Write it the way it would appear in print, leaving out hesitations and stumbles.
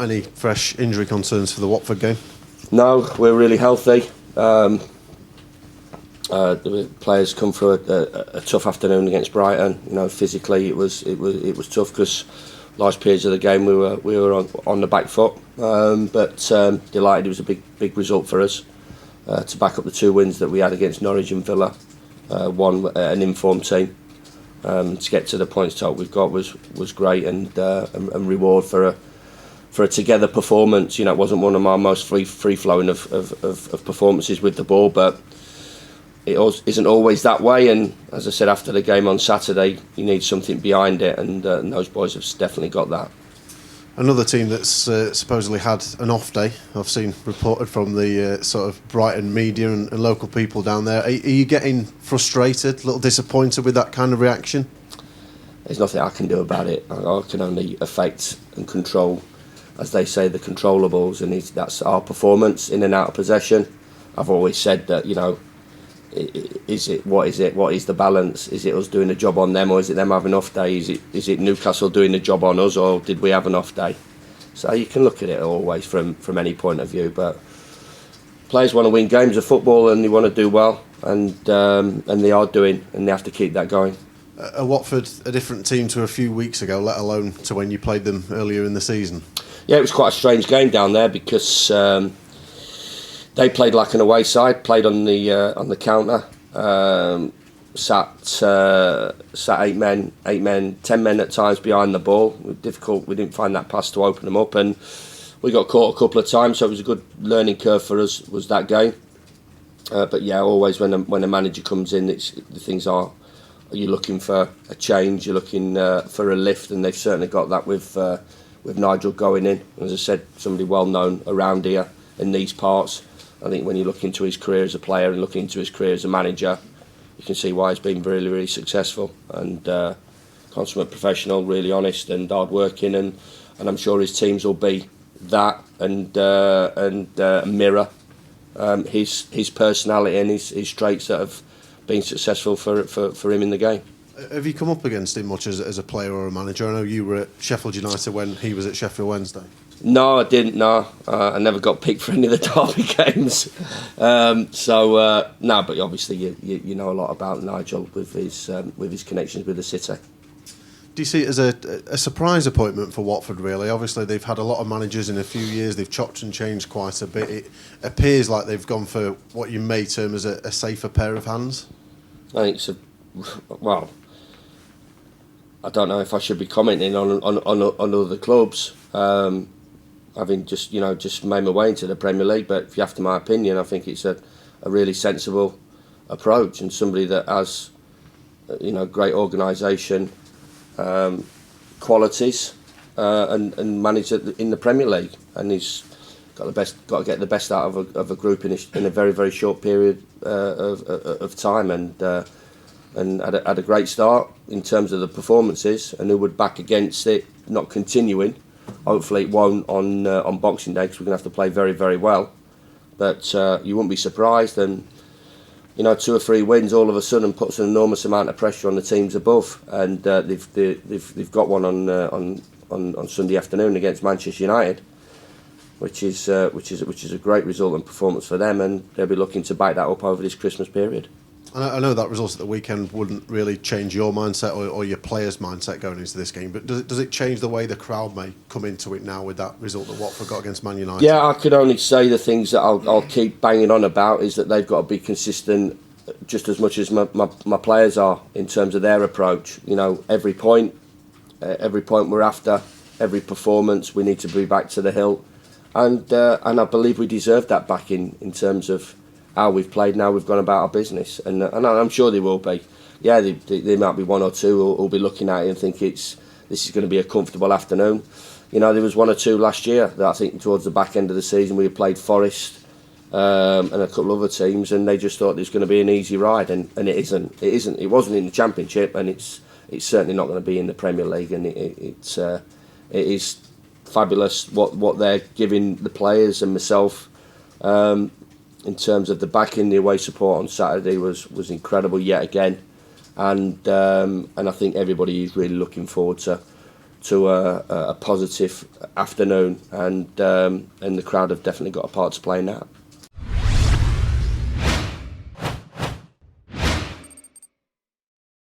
Any fresh injury concerns for the Watford game? No, we're really healthy. The players come through a tough afternoon against Brighton. You know, physically it was tough because large periods of the game we were on the back foot. But delighted it was a big result for us to back up the 2 wins that we had against Norwich and Villa. One an informed team. To get to the points total we've got was great and reward for a together performance. You know, it wasn't one of my most free flowing of performances with the ball, but it isn't always that way. And as I said after the game on Saturday, you need something behind it, and those boys have definitely got that. Another team that's supposedly had an off day, I've seen reported from the sort of Brighton media and local people down there. Are you getting frustrated, a little disappointed with that kind of reaction? There's nothing I can do about it. I can only affect and control, as they say, the controllables, and that's our performance in and out of possession. I've always said that, you know, what is the balance? Is it us doing a job on them, or is it them having an off day? Is it Newcastle doing the job on us, or did we have an off day? So you can look at it always from any point of view, but players want to win games of football and they want to do well, and they are doing, and they have to keep that going. Are Watford a different team to a few weeks ago, let alone to when you played them earlier in the season? Yeah, it was quite a strange game down there because they played like an away side, played on the counter, sat 8 men, 10 men at times behind the ball. It was difficult. We didn't find that pass to open them up, and we got caught a couple of times. So it was a good learning curve for us. Was that game? But yeah, always when a manager comes in, the things are you're looking for a change, you're looking for a lift, and they've certainly got that with Nigel going in. As I said, somebody well known around here in these parts. I think when you look into his career as a player and look into his career as a manager, you can see why he's been really, really successful and consummate professional, really honest and hard-working, and I'm sure his teams will be that and mirror his personality and his traits that have been successful for him in the game. Have you come up against him much as a player or a manager? I know you were at Sheffield United when he was at Sheffield Wednesday. No, I didn't. No, I never got picked for any of the derby games. No, but obviously you know a lot about Nigel with his connections with the city. Do you see it as a surprise appointment for Watford? Really, obviously they've had a lot of managers in a few years. They've chopped and changed quite a bit. It appears like they've gone for what you may term as a safer pair of hands. I think well, I don't know if I should be commenting on other clubs. Having just made my way into the Premier League, but if you ask my opinion, I think it's a really sensible approach, and somebody that has great organisation qualities and managed in the Premier League, and he's got to get the best out of a group in a very, very short period of time, and had a great start in terms of the performances, and who would back against it not continuing. Hopefully it won't on Boxing Day, because we're going to have to play very, very well. But you wouldn't be surprised, and 2 or 3 wins all of a sudden puts an enormous amount of pressure on the teams above, and they've got one on Sunday afternoon against Manchester United, which is a great result and performance for them, and they'll be looking to back that up over this Christmas period. I know that result at the weekend wouldn't really change your mindset or your players' mindset going into this game, but does it change the way the crowd may come into it now with that result that Watford got against Man United? Yeah, I could only say the things that I'll keep banging on about is that they've got to be consistent just as much as my players are in terms of their approach. Every point we're after, every performance, we need to be back to the hilt, and I believe we deserve that back in terms of how we've played. Now we've gone about our business, and I'm sure they will be. Yeah, there might be 1 or 2 who'll be looking at it and think this is going to be a comfortable afternoon. There was 1 or 2 last year that I think towards the back end of the season we had played Forest and a couple of other teams, and they just thought it was going to be an easy ride, and it isn't. It wasn't in the Championship, and it's certainly not going to be in the Premier League, and it is fabulous what they're giving the players and myself. In terms of the backing, the away support on Saturday was incredible yet again, and I think everybody is really looking forward to to a positive afternoon, and the crowd have definitely got a part to play in that.